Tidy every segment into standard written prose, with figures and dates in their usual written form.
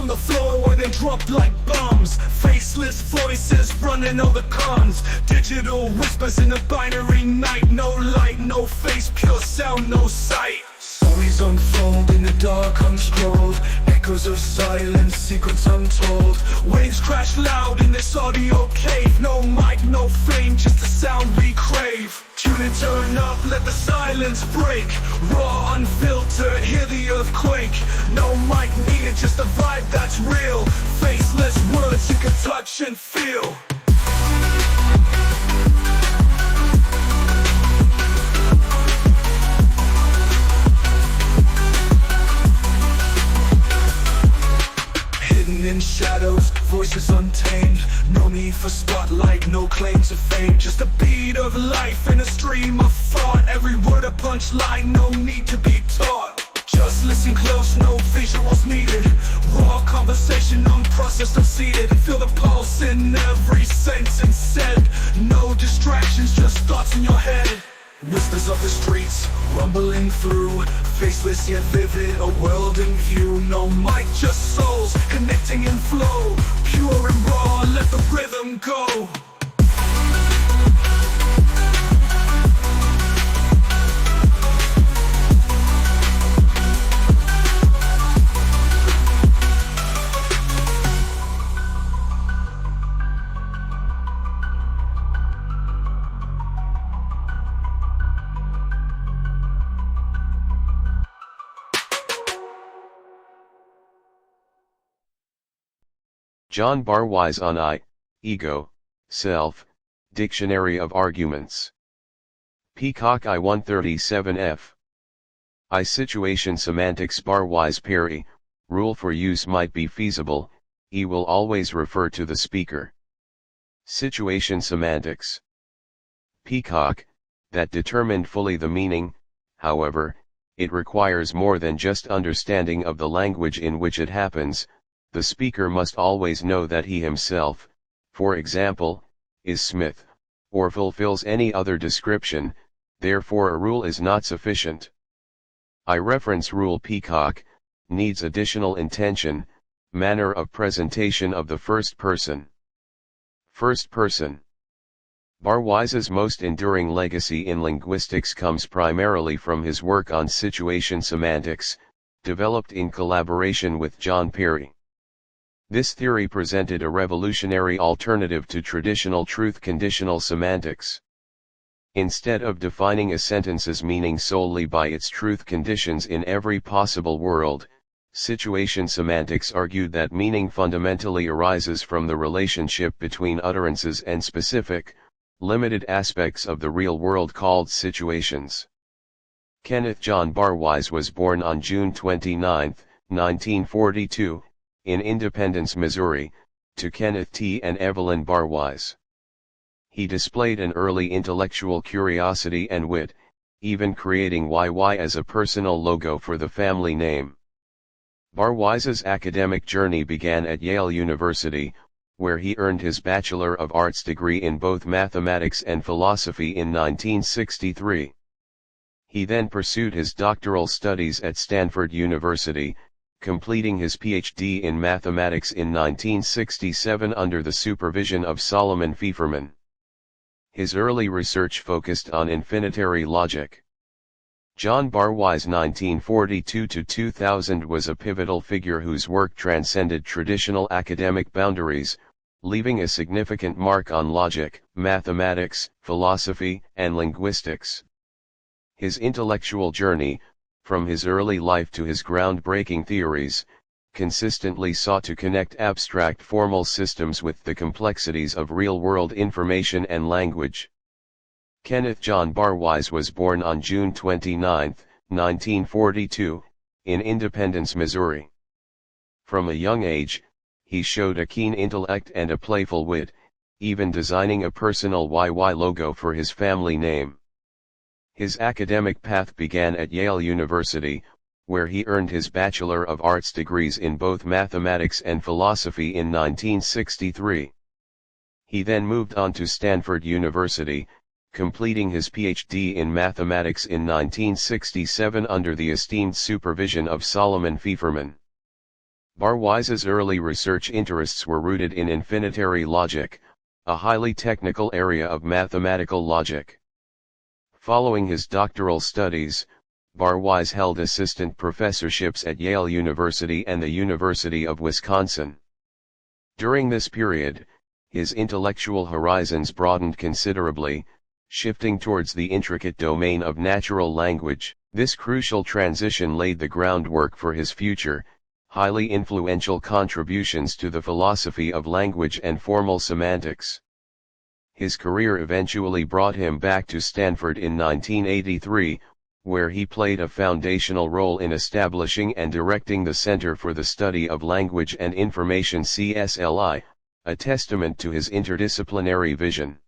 the floor where they drop like bombs. Faceless voices running all the cons. Digital whispers in the binary night. No light, no face, pure sound, no sight. Stories unfold in the dark unscrolled. Echoes of silence, secrets untold. Waves crash loud in this audio cave. No mic, no fame, just the sound we crave. Tune and turn up, let the silence break. Raw, unfiltered, hear the earthquake. No mic needed, just a vibe that's real. Faceless words you can touch and feel. In shadows, voices untamed. No need for spotlight, no claim to fame. Just a beat of life in a stream of thought. Every word a punchline, no need to be taught. Just listen close, no visuals needed. Raw conversation, unprocessed, unseated. Feel the pulse in every sentence said. No distractions, just thoughts in your head. Whispers of the streets, rumbling through. Faceless yet vivid, a world in view. No mic, just souls, connecting in flow. Pure and raw, let the rhythm go. John Barwise on I, Ego, Self, Dictionary of Arguments. Peacock I-137F. I Situation Semantics. Barwise Perry, rule for use might be feasible, E will always refer to the speaker. Situation semantics. Peacock, that determined fully the meaning, however, it requires more than just understanding of the language in which it happens. The speaker must always know that he himself, for example, is Smith, or fulfills any other description, therefore a rule is not sufficient. I reference rule Peacock, needs additional intention, manner of presentation of the first person. First person. Barwise's most enduring legacy in linguistics comes primarily from his work on situation semantics, developed in collaboration with John Perry. This theory presented a revolutionary alternative to traditional truth-conditional semantics. Instead of defining a sentence's meaning solely by its truth conditions in every possible world, situation semantics argued that meaning fundamentally arises from the relationship between utterances and specific, limited aspects of the real world called situations. Kenneth John Barwise was born on June 29, 1942, in Independence, Missouri, to Kenneth T. and Evelyn Barwise. He displayed an early intellectual curiosity and wit, even creating YY as a personal logo for the family name. Barwise's academic journey began at Yale University, where he earned his Bachelor of Arts degree in both mathematics and philosophy in 1963. He then pursued his doctoral studies at Stanford University, completing his PhD in mathematics in 1967 under the supervision of Solomon Fieferman. His early research focused on infinitary logic. John Barwise 1942–2000 was a pivotal figure whose work transcended traditional academic boundaries, leaving a significant mark on logic, mathematics, philosophy, and linguistics. His intellectual journey, from his early life to his groundbreaking theories, consistently sought to connect abstract formal systems with the complexities of real-world information and language. Kenneth John Barwise was born on June 29, 1942, in Independence, Missouri. From a young age, he showed a keen intellect and a playful wit, even designing a personal YY logo for his family name. His academic path began at Yale University, where he earned his Bachelor of Arts degrees in both mathematics and philosophy in 1963. He then moved on to Stanford University, completing his PhD in mathematics in 1967 under the esteemed supervision of Solomon Fieferman. Barwise's early research interests were rooted in infinitary logic, a highly technical area of mathematical logic. Following his doctoral studies, Barwise held assistant professorships at Yale University and the University of Wisconsin. During this period, his intellectual horizons broadened considerably, shifting towards the intricate domain of natural language. This crucial transition laid the groundwork for his future, highly influential contributions to the philosophy of language and formal semantics. His career eventually brought him back to Stanford in 1983, where he played a foundational role in establishing and directing the Center for the Study of Language and Information (CSLI), a testament to his interdisciplinary vision.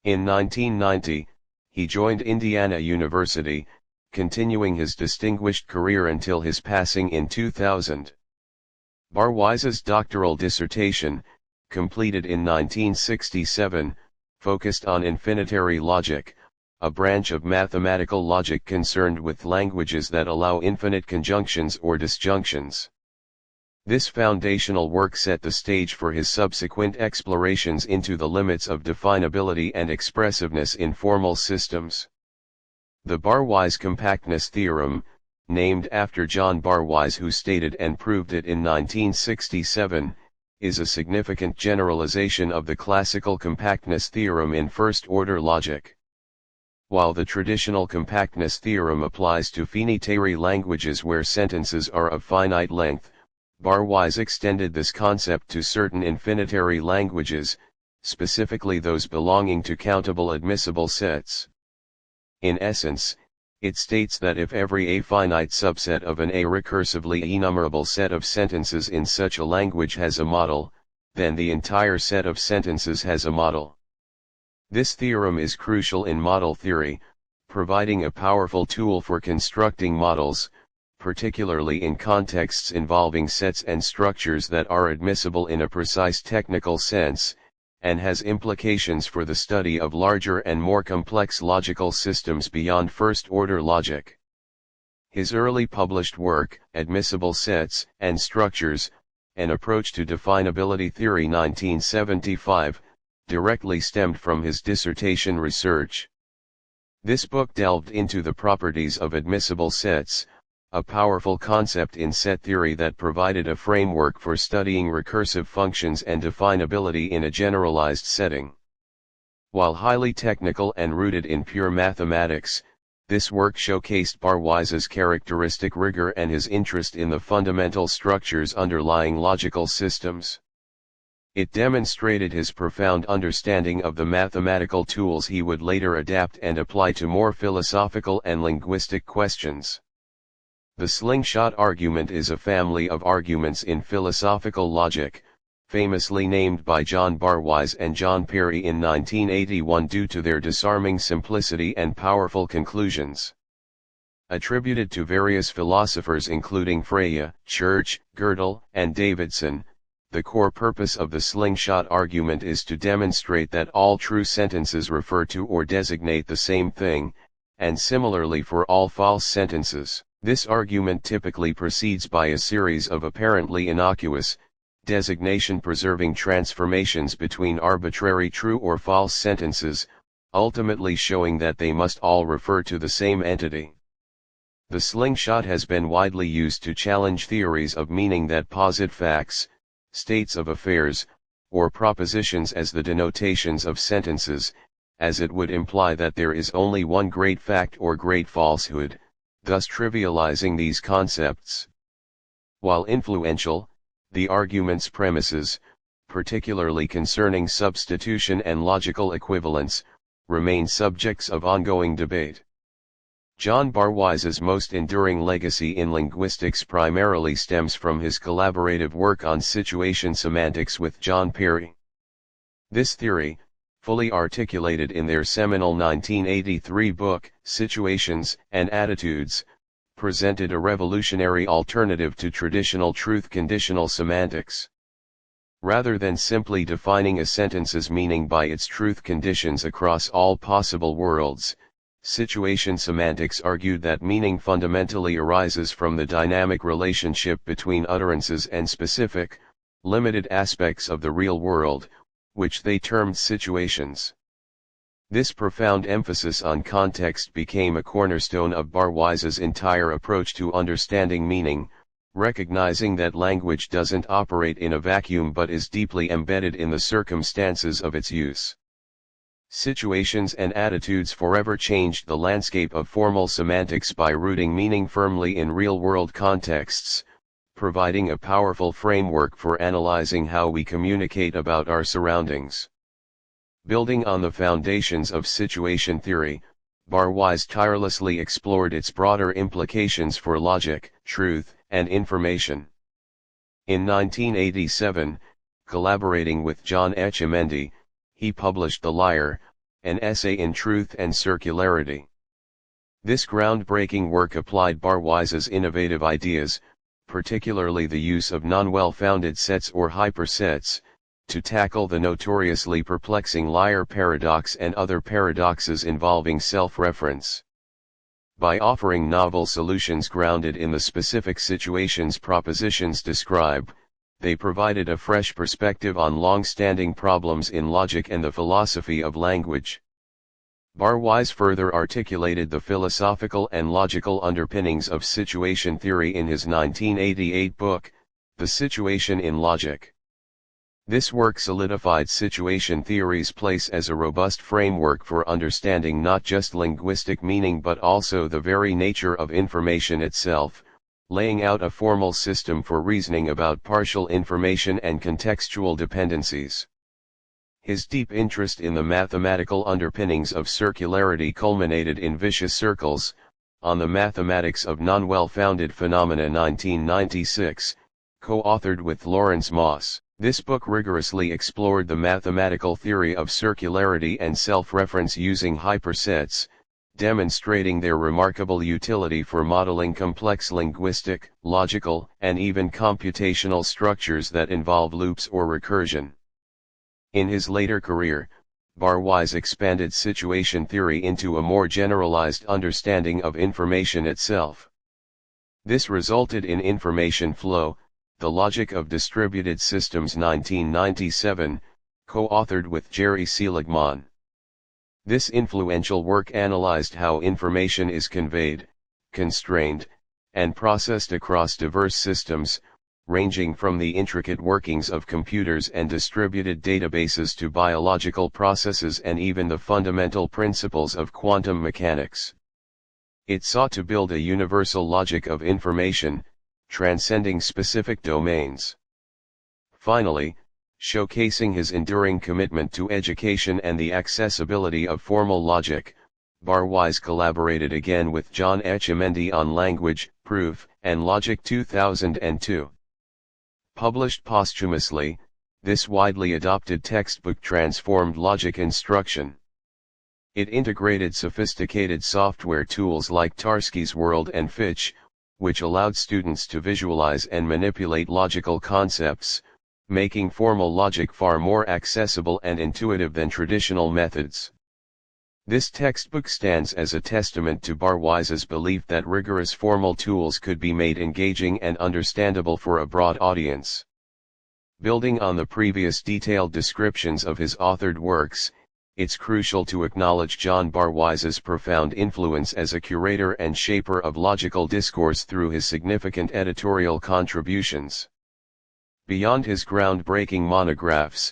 In 1990, he joined Indiana University, continuing his distinguished career until his passing in 2000. Barwise's doctoral dissertation, completed in 1967, focused on infinitary logic, a branch of mathematical logic concerned with languages that allow infinite conjunctions or disjunctions. This foundational work set the stage for his subsequent explorations into the limits of definability and expressiveness in formal systems. The Barwise compactness theorem, named after John Barwise who stated and proved it in 1967, is a significant generalization of the classical compactness theorem in first-order logic. While the traditional compactness theorem applies to finitary languages where sentences are of finite length, Barwise extended this concept to certain infinitary languages, specifically those belonging to countable admissible sets. In essence, it states that if every a-finite subset of an a-recursively enumerable set of sentences in such a language has a model, then the entire set of sentences has a model. This theorem is crucial in model theory, providing a powerful tool for constructing models, particularly in contexts involving sets and structures that are admissible in a precise technical sense, and has implications for the study of larger and more complex logical systems beyond first-order logic. His early published work, Admissible Sets and Structures, An Approach to Definability Theory 1975, directly stemmed from his dissertation research. This book delved into the properties of admissible sets, a powerful concept in set theory that provided a framework for studying recursive functions and definability in a generalized setting. While highly technical and rooted in pure mathematics, this work showcased Barwise's characteristic rigor and his interest in the fundamental structures underlying logical systems. It demonstrated his profound understanding of the mathematical tools he would later adapt and apply to more philosophical and linguistic questions. The slingshot argument is a family of arguments in philosophical logic, famously named by John Barwise and John Perry in 1981 due to their disarming simplicity and powerful conclusions. Attributed to various philosophers including Freya, Church, Gödel, and Davidson, the core purpose of the slingshot argument is to demonstrate that all true sentences refer to or designate the same thing, and similarly for all false sentences. This argument typically proceeds by a series of apparently innocuous, designation-preserving transformations between arbitrary true or false sentences, ultimately showing that they must all refer to the same entity. The slingshot has been widely used to challenge theories of meaning that posit facts, states of affairs, or propositions as the denotations of sentences, as it would imply that there is only one great fact or great falsehood, thus trivializing these concepts. While influential, the argument's premises, particularly concerning substitution and logical equivalence, remain subjects of ongoing debate. John Barwise's most enduring legacy in linguistics primarily stems from his collaborative work on situation semantics with John Perry. This theory, fully articulated in their seminal 1983 book, Situations and Attitudes, presented a revolutionary alternative to traditional truth-conditional semantics. Rather than simply defining a sentence's meaning by its truth conditions across all possible worlds, Situation semantics argued that meaning fundamentally arises from the dynamic relationship between utterances and specific, limited aspects of the real world, which they termed situations. This profound emphasis on context became a cornerstone of Barwise's entire approach to understanding meaning, recognizing that language doesn't operate in a vacuum but is deeply embedded in the circumstances of its use. Situations and attitudes forever changed the landscape of formal semantics by rooting meaning firmly in real-world contexts, providing a powerful framework for analyzing how we communicate about our surroundings. Building on the foundations of situation theory, Barwise tirelessly explored its broader implications for logic, truth, and information. In 1987, collaborating with John Etchemendy, he published The Liar, an essay in truth and circularity. This groundbreaking work applied Barwise's innovative ideas, particularly the use of non-well-founded sets or hypersets, to tackle the notoriously perplexing liar paradox and other paradoxes involving self-reference. By offering novel solutions grounded in the specific situations propositions describe, they provided a fresh perspective on long-standing problems in logic and the philosophy of language. Barwise further articulated the philosophical and logical underpinnings of situation theory in his 1988 book, The Situation in Logic. This work solidified situation theory's place as a robust framework for understanding not just linguistic meaning but also the very nature of information itself, laying out a formal system for reasoning about partial information and contextual dependencies. His deep interest in the mathematical underpinnings of circularity culminated in Vicious Circles, On the Mathematics of Non-Well-Founded Phenomena 1996, co-authored with Lawrence Moss. This book rigorously explored the mathematical theory of circularity and self-reference using hypersets, demonstrating their remarkable utility for modeling complex linguistic, logical, and even computational structures that involve loops or recursion. In his later career, Barwise expanded situation theory into a more generalized understanding of information itself. This resulted in Information Flow, The Logic of Distributed Systems 1997, co-authored with Jerry Seligman. This influential work analyzed how information is conveyed, constrained, and processed across diverse systems, ranging from the intricate workings of computers and distributed databases to biological processes and even the fundamental principles of quantum mechanics. It sought to build a universal logic of information, transcending specific domains. Finally, showcasing his enduring commitment to education and the accessibility of formal logic, Barwise collaborated again with John Etchemendy on Language, Proof, and Logic 2002. Published posthumously, this widely adopted textbook transformed logic instruction. It integrated sophisticated software tools like Tarski's World and Fitch, which allowed students to visualize and manipulate logical concepts, making formal logic far more accessible and intuitive than traditional methods. This textbook stands as a testament to Barwise's belief that rigorous formal tools could be made engaging and understandable for a broad audience. Building on the previous detailed descriptions of his authored works, it's crucial to acknowledge John Barwise's profound influence as a curator and shaper of logical discourse through his significant editorial contributions. Beyond his groundbreaking monographs,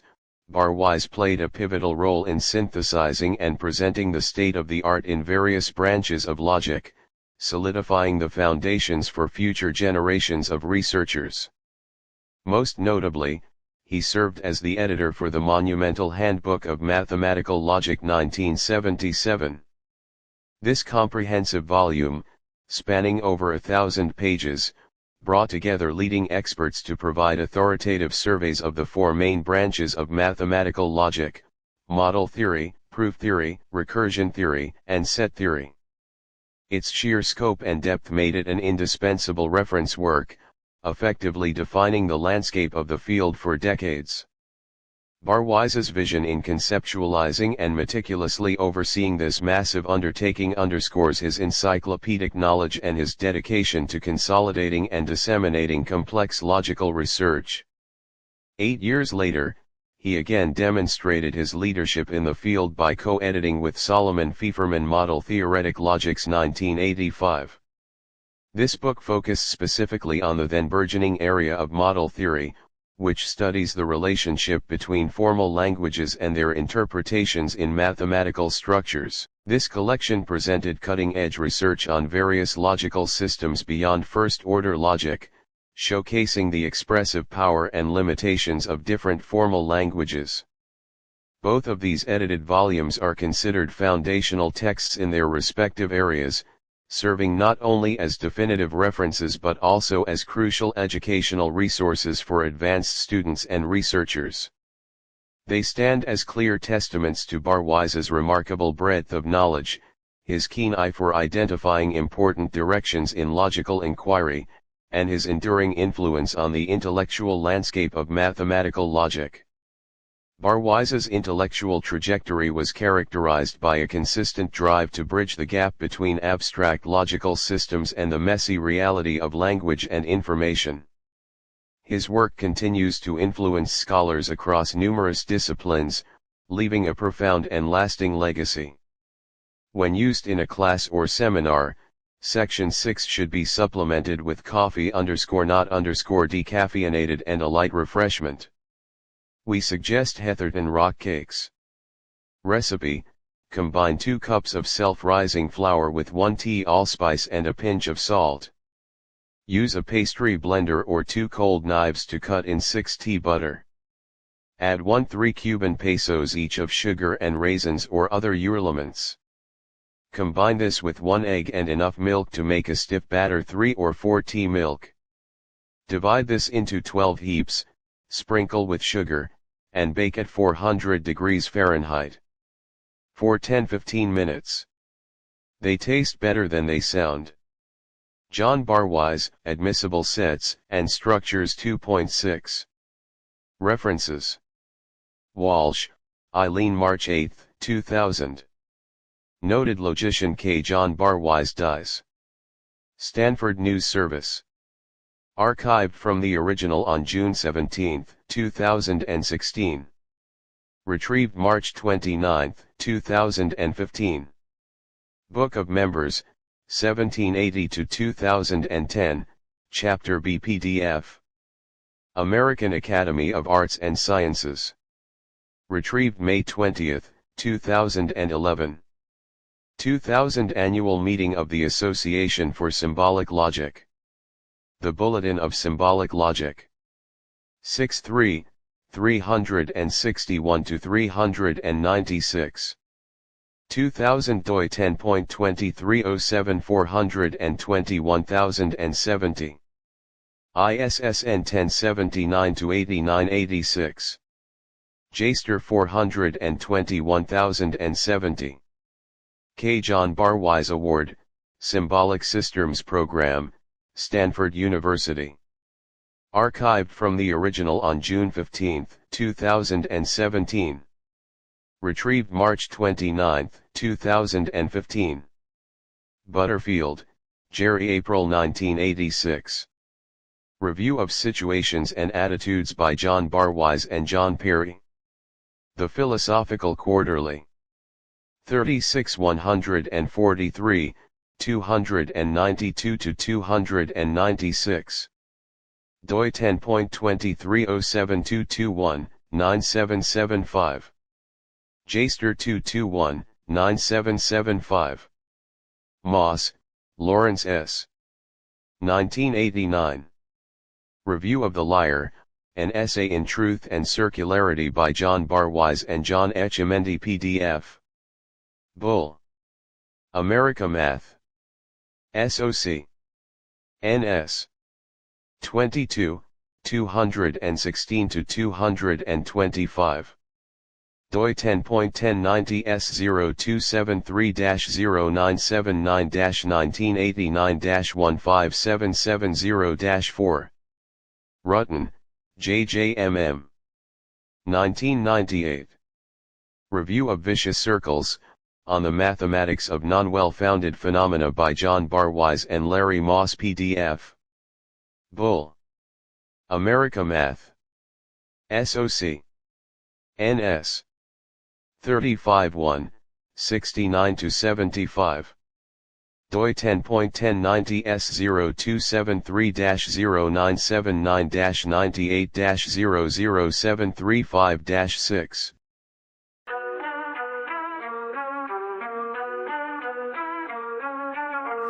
Barwise played a pivotal role in synthesizing and presenting the state-of-the-art in various branches of logic, solidifying the foundations for future generations of researchers. Most notably, he served as the editor for the monumental Handbook of Mathematical Logic 1977. This comprehensive volume, spanning over 1,000 pages, brought together leading experts to provide authoritative surveys of the four main branches of mathematical logic: model theory, proof theory, recursion theory, and set theory. Its sheer scope and depth made it an indispensable reference work, effectively defining the landscape of the field for decades. Barwise's vision in conceptualizing and meticulously overseeing this massive undertaking underscores his encyclopedic knowledge and his dedication to consolidating and disseminating complex logical research. 8 years later, he again demonstrated his leadership in the field by co-editing with Solomon Fieferman Model Theoretic Logics 1985. This book focused specifically on the then burgeoning area of model theory, which studies the relationship between formal languages and their interpretations in mathematical structures. This collection presented cutting-edge research on various logical systems beyond first-order logic, showcasing the expressive power and limitations of different formal languages. Both of these edited volumes are considered foundational texts in their respective areas, serving not only as definitive references but also as crucial educational resources for advanced students and researchers. They stand as clear testaments to Barwise's remarkable breadth of knowledge, his keen eye for identifying important directions in logical inquiry, and his enduring influence on the intellectual landscape of mathematical logic. Barwise's intellectual trajectory was characterized by a consistent drive to bridge the gap between abstract logical systems and the messy reality of language and information. His work continues to influence scholars across numerous disciplines, leaving a profound and lasting legacy. When used in a class or seminar, Section 6 should be supplemented with coffee_not_decaffeinated and a light refreshment. We suggest Heatherton rock cakes. Recipe: combine 2 cups of self-rising flour with 1 tea allspice and a pinch of salt. Use a pastry blender or 2 cold knives to cut in 6 tea butter. Add 1/3 Cuban pesos each of sugar and raisins or other elements. Combine this with 1 egg and enough milk to make a stiff batter 3 or 4 tea milk. Divide this into 12 heaps, sprinkle with sugar, and bake at 400 degrees Fahrenheit for 10-15 minutes. They taste better than they sound. John Barwise, Admissible Sets and Structures 2.6. References: Walsh, Eileen, March 8, 2000. Noted logician K. John Barwise dies. Stanford News Service. Archived from the original on June 17, 2016. Retrieved March 29, 2015. Book of Members, 1780 to 2010, Chapter B PDF. American Academy of Arts and Sciences. Retrieved May 20, 2011. 2000 Annual Meeting of the Association for Symbolic Logic. The Bulletin of Symbolic Logic. 6.3, 361 to 396. 2000 doi 10.2307 421070. ISSN 1079 to 8986. JSTOR 421070. K. John Barwise Award, Symbolic Systems Program, Stanford University. Archived from the original on June 15, 2017. Retrieved March 29, 2015. Butterfield, Jerry, April 1986. Review of Situations and Attitudes by John Barwise and John Perry. The Philosophical Quarterly. 36 143, 292 to 296. doi 10.23072221, 9775. JSTOR 221, 9775. Moss, Lawrence S. 1989. Review of the Liar, an Essay in Truth and Circularity by John Barwise and John Etchemendy PDF. Bull. America Math. SOC. NS. 22, 216 to 225. doi 10.1090S0273-0979-1989-15770-4. Rutten, J.J.M.M. 1998. Review of Vicious Circles, on the Mathematics of Non-Well-Founded Phenomena by John Barwise and Larry Moss PDF. Bull. America Math. SOC. NS. 35-1, 69-75. doi 10.1090S0273-0979-98-00735-6.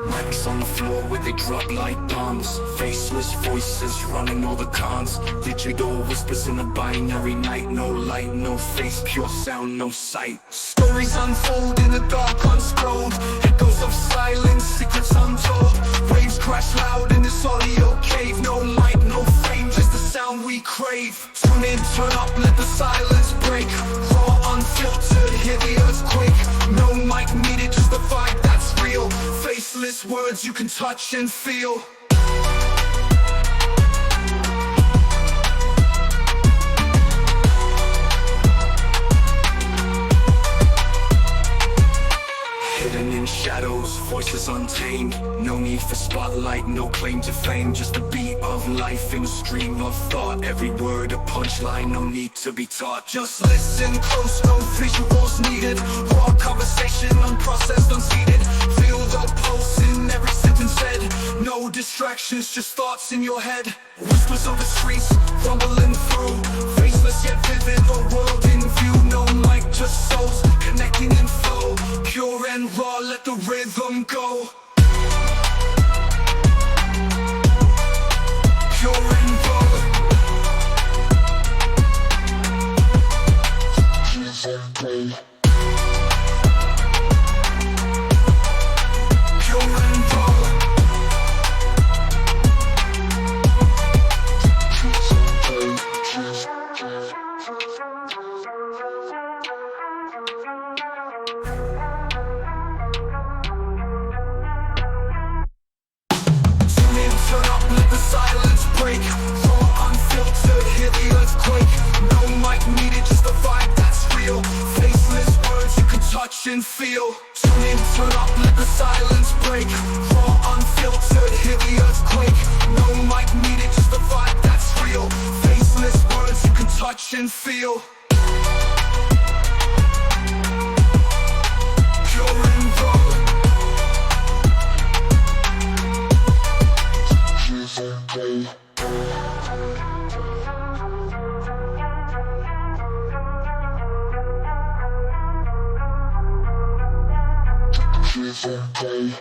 Mics on the floor where they drop like bombs. Faceless voices running all the cons. Digital whispers in a binary night. No light, no face, pure sound, no sight. Stories unfold in the dark, unscrolled. Echoes of silence, secrets untold. Waves crash loud in this audio cave. No light, no fame, just the sound we crave. Tune in, turn up, let the silence break. Raw, unfiltered, hear the earthquake. No mic needed, just the vibe that's real. Faceless words you can touch and feel. Hidden in shadows, voices untamed. No need for spotlight, no claim to fame. Just a beat of life in a stream of thought. Every word a punchline, no need to be taught. Just listen close, no visuals needed. Raw conversation, unprocessed, unseated. Feel the pulse in every sentence said. No distractions, just thoughts in your head. Whispers of the streets, rumbling through. Faceless yet vivid, a world in view. No mic, just souls, connecting in flow. Pure and raw, let the rhythm go. Pure and raw. Pure and raw. Turn up, let the silence break. Raw, unfiltered, hear the earthquake. No mic needed, just the vibe that's real. Faceless words you can touch and feel. Tune in, turn up, let the silence break. Raw, unfiltered, hear the earthquake. No mic needed, just the vibe that's real. Faceless words you can touch and feel. Pure and raw. Okay.